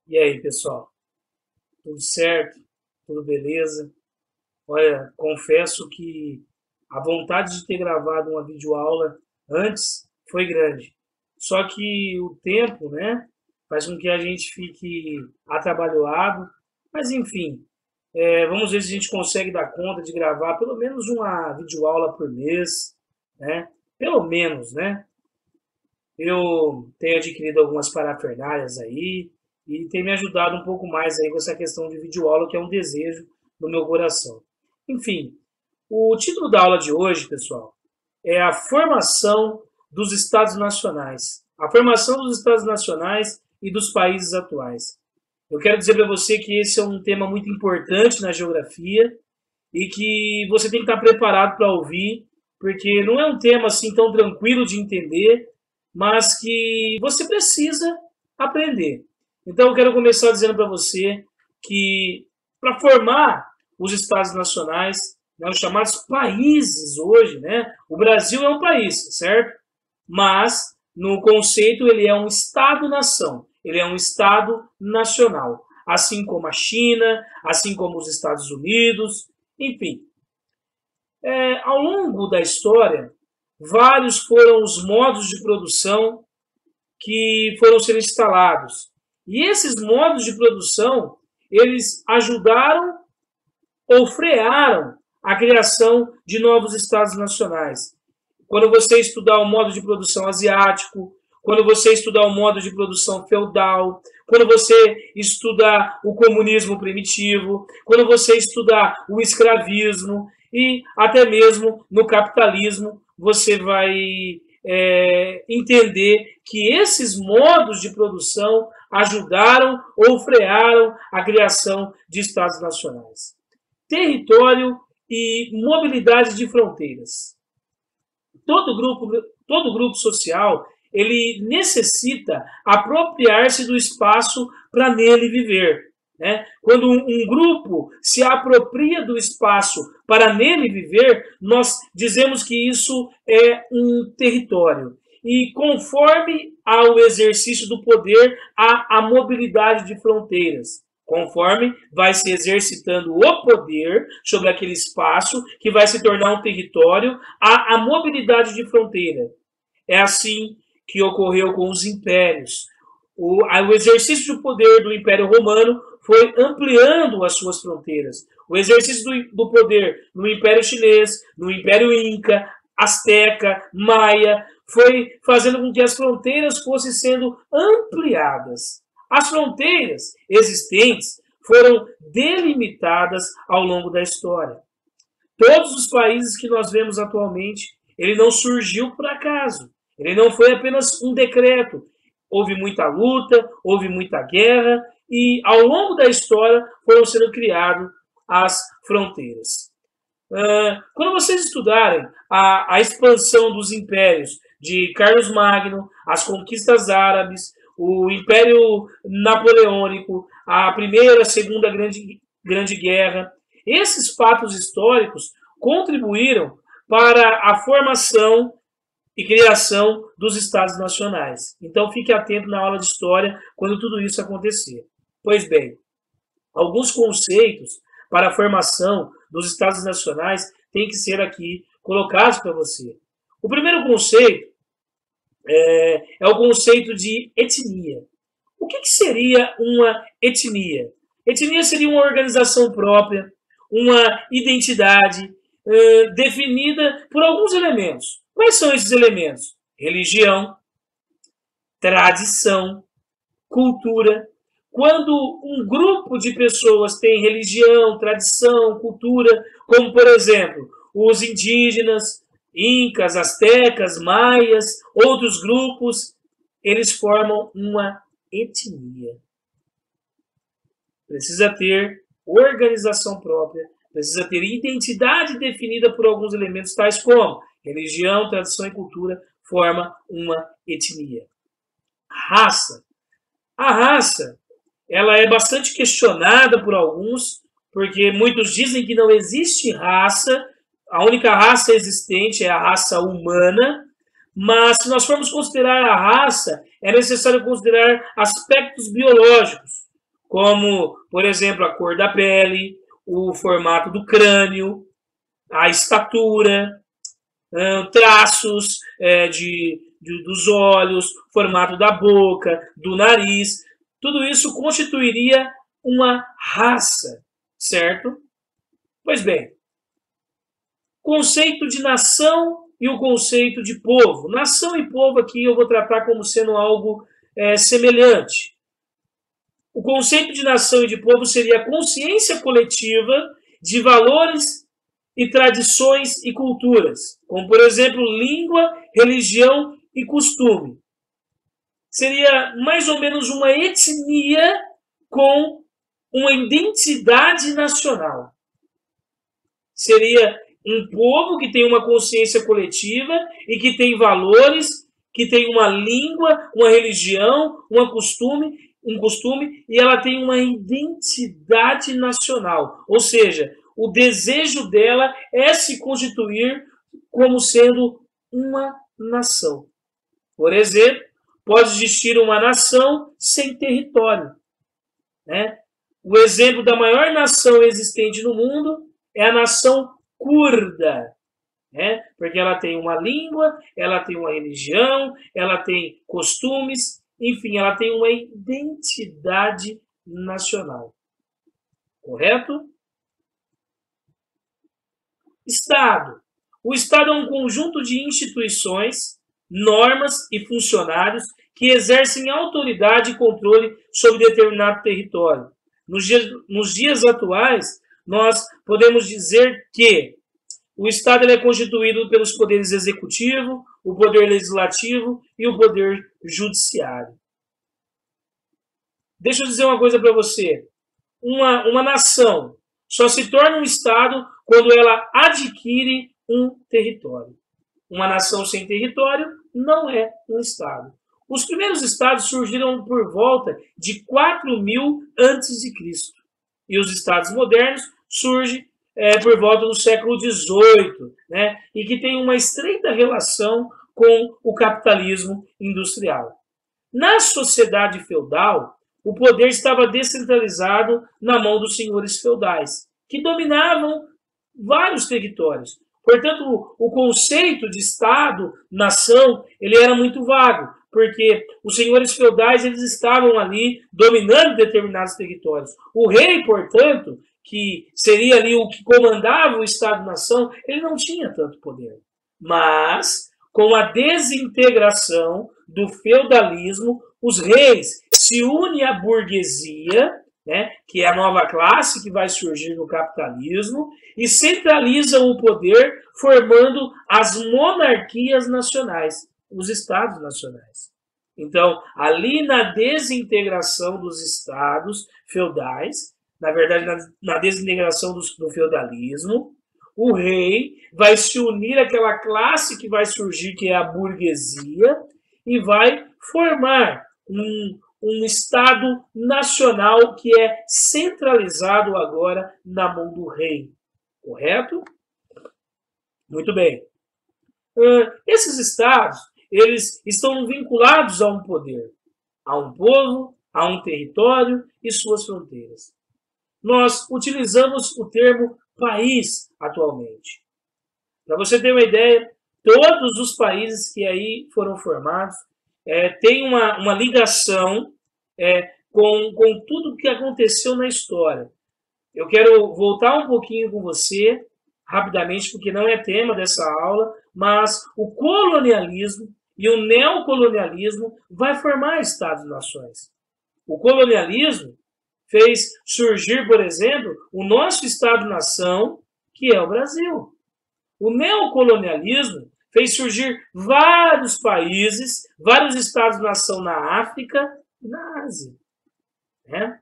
E aí, pessoal? Tudo certo? Tudo beleza? Olha, confesso que a vontade de ter gravado uma videoaula antes foi grande. Só que o tempo, né, faz com que a gente fique atabalhoado. Mas enfim, vamos ver se a gente consegue dar conta de gravar pelo menos uma videoaula por mês, né? Pelo menos, né? Eu tenho adquirido algumas parafernálias aí e tem me ajudado um pouco mais aí com essa questão de videoaula, que é um desejo do meu coração. Enfim, o título da aula de hoje, pessoal, é a formação dos Estados Nacionais. A formação dos Estados Nacionais e dos países atuais. Eu quero dizer para você que esse é um tema muito importante na geografia e que você tem que estar preparado para ouvir, porque não é um tema assim tão tranquilo de entender, mas que você precisa aprender. Então eu quero começar dizendo para você que para formar os Estados Nacionais, né, os chamados países hoje, né, o Brasil é um país, certo? Mas no conceito ele é um Estado-nação, ele é um Estado nacional, assim como a China, assim como os Estados Unidos, enfim. Ao longo da história, vários foram os modos de produção que foram sendo instalados. E esses modos de produção, eles ajudaram ou frearam a criação de novos estados nacionais. Quando você estudar o modo de produção asiático, quando você estudar o modo de produção feudal, quando você estudar o comunismo primitivo, quando você estudar o escravismo e até mesmo no capitalismo, você vai entender que esses modos de produção ajudaram ou frearam a criação de estados nacionais. Território e mobilidade de fronteiras. Todo grupo social ele necessita apropriar-se do espaço para nele viver. Né? Quando um grupo se apropria do espaço para nele viver, nós dizemos que isso é um território. E conforme ao exercício do poder, há a mobilidade de fronteiras. Conforme vai se exercitando o poder sobre aquele espaço, que vai se tornar um território, há a mobilidade de fronteira. É assim que ocorreu com os impérios. O exercício do poder do Império Romano foi ampliando as suas fronteiras. O exercício do poder no Império Chinês, no Império Inca, Azteca, Maia, foi fazendo com que as fronteiras fossem sendo ampliadas. As fronteiras existentes foram delimitadas ao longo da história. Todos os países que nós vemos atualmente, ele não surgiu por acaso. Ele não foi apenas um decreto. Houve muita luta, houve muita guerra e ao longo da história foram sendo criadas as fronteiras. Quando vocês estudarem a expansão dos impérios de Carlos Magno, as conquistas árabes, o Império Napoleônico, a Primeira, a Segunda Grande Guerra, esses fatos históricos contribuíram para a formação e criação dos Estados Nacionais. Então fique atento na aula de História quando tudo isso acontecer. Pois bem, alguns conceitos para a formação dos Estados Nacionais têm que ser aqui colocados para você. O primeiro conceito é o conceito de etnia. O que seria uma etnia? Etnia seria uma organização própria, uma identidade definida por alguns elementos. Quais são esses elementos? Religião, tradição, cultura. Quando um grupo de pessoas tem religião, tradição, cultura, como por exemplo os indígenas, incas, astecas, maias, outros grupos, eles formam uma etnia. Precisa ter organização própria, precisa ter identidade definida por alguns elementos tais como religião, tradição e cultura, forma uma etnia. Raça. A raça, ela é bastante questionada por alguns, porque muitos dizem que não existe raça, a única raça existente é a raça humana, mas se nós formos considerar a raça, é necessário considerar aspectos biológicos, como, por exemplo, a cor da pele, o formato do crânio, a estatura, traços dos olhos, formato da boca, do nariz. Tudo isso constituiria uma raça, certo? Pois bem, conceito de nação e o conceito de povo. Nação e povo aqui eu vou tratar como sendo algo semelhante. O conceito de nação e de povo seria a consciência coletiva de valores e tradições e culturas, como, por exemplo, língua, religião e costume. Seria mais ou menos uma etnia com uma identidade nacional. Seria um povo que tem uma consciência coletiva e que tem valores, que tem uma língua, uma religião, um costume, e ela tem uma identidade nacional. Ou seja, o desejo dela é se constituir como sendo uma nação. Por exemplo, pode existir uma nação sem território, né? O exemplo da maior nação existente no mundo é a nação curda, né? Porque ela tem uma língua, ela tem uma religião, ela tem costumes, enfim, ela tem uma identidade nacional. Correto? Estado. O Estado é um conjunto de instituições, normas e funcionários que exercem autoridade e controle sobre determinado território. Nos dias atuais, nós podemos dizer que o Estado é constituído pelos poderes executivo, o poder legislativo e o poder judiciário. Deixa eu dizer uma coisa para você. Uma nação só se torna um Estado quando ela adquire um território. Uma nação sem território não é um Estado. Os primeiros Estados surgiram por volta de 4.000 a.C. E os Estados modernos surgem por volta do século XVIII, né? E que tem uma estreita relação com o capitalismo industrial. Na sociedade feudal, o poder estava descentralizado na mão dos senhores feudais, que dominavam vários territórios. Portanto, o conceito de Estado, nação, ele era muito vago, porque os senhores feudais eles estavam ali dominando determinados territórios. O rei, portanto, que seria ali o que comandava o Estado-nação, ele não tinha tanto poder. Mas, com a desintegração do feudalismo, os reis se unem à burguesia, né, que é a nova classe que vai surgir no capitalismo, e centralizam o poder formando as monarquias nacionais, os estados nacionais. Então, ali na desintegração dos estados feudais, na verdade, na desintegração do feudalismo, o rei vai se unir àquela classe que vai surgir, que é a burguesia, e vai formar um Estado nacional que é centralizado agora na mão do rei. Correto? Muito bem. Esses Estados, eles estão vinculados a um poder, a um povo, a um território e suas fronteiras. Nós utilizamos o termo país atualmente. Para você ter uma ideia, todos os países que aí foram formados têm uma ligação com tudo o que aconteceu na história. Eu quero voltar um pouquinho com você, rapidamente, porque não é tema dessa aula, mas o colonialismo e o neocolonialismo vai formar Estados-nações. O colonialismo fez surgir, por exemplo, o nosso Estado-nação, que é o Brasil. O neocolonialismo fez surgir vários países, vários Estados-nação na África e na Ásia. Né?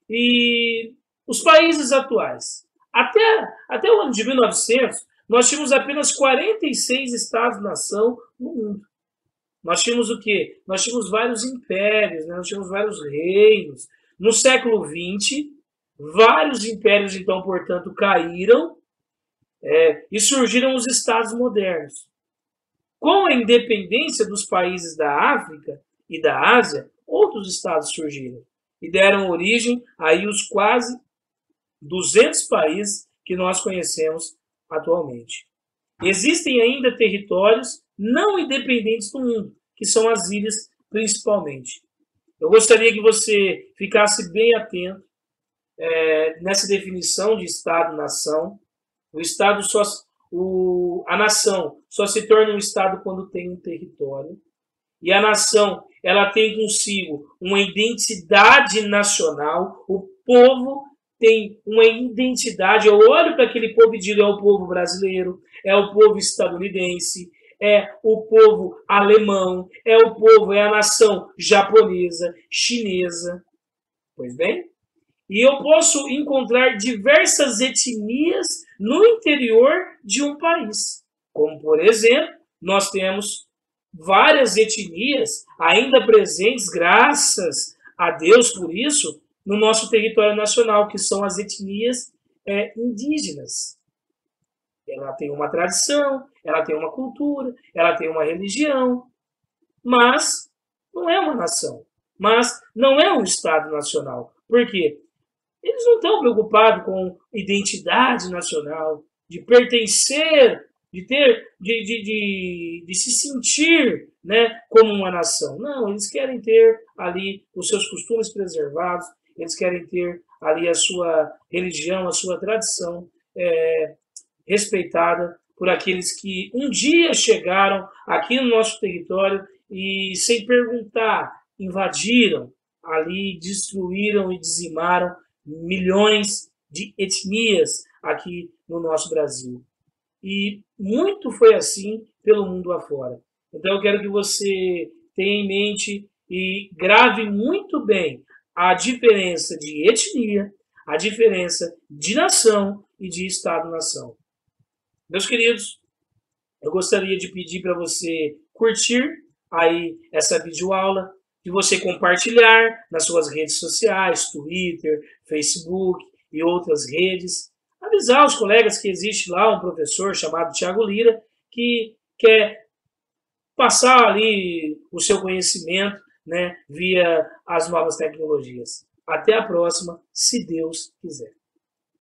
E os países atuais. Até o ano de 1900, nós tínhamos apenas 46 Estados-nação no mundo. Nós tínhamos o quê? Nós tínhamos vários impérios, né? Nós tínhamos vários reinos. No século XX, vários impérios, então, portanto, caíram e surgiram os Estados modernos. Com a independência dos países da África e da Ásia, outros Estados surgiram. e deram origem aí os quase 200 países que nós conhecemos atualmente. Existem ainda territórios não independentes do mundo, que são as ilhas principalmente. Eu gostaria que você ficasse bem atento nessa definição de Estado-nação. O Estado a nação só se torna um Estado quando tem um território. E a nação, ela tem consigo uma identidade nacional. O povo tem uma identidade. Eu olho para aquele povo e digo, é o povo brasileiro, é o povo estadunidense, é o povo alemão, é a nação japonesa, chinesa. Pois bem, e eu posso encontrar diversas etnias no interior de um país. Como, por exemplo, nós temos várias etnias ainda presentes, graças a Deus por isso, no nosso território nacional, que são as etnias indígenas. Ela tem uma tradição, ela tem uma cultura, ela tem uma religião, mas não é uma nação, mas não é um Estado nacional. Por quê? Eles não estão preocupados com identidade nacional, de pertencer, de se sentir, né, como uma nação. Não, eles querem ter ali os seus costumes preservados, eles querem ter ali a sua religião, a sua tradição respeitada por aqueles que um dia chegaram aqui no nosso território e, sem perguntar, invadiram ali, destruíram e dizimaram milhões de etnias aqui no nosso Brasil. E muito foi assim pelo mundo afora. Então eu quero que você tenha em mente e grave muito bem a diferença de etnia, a diferença de nação e de Estado-nação. Meus queridos, eu gostaria de pedir para você curtir aí essa videoaula, de você compartilhar nas suas redes sociais, Twitter, Facebook e outras redes. Avisar os colegas que existe lá um professor chamado Thiago Lira, que quer passar ali o seu conhecimento, né, via as novas tecnologias. Até a próxima, se Deus quiser.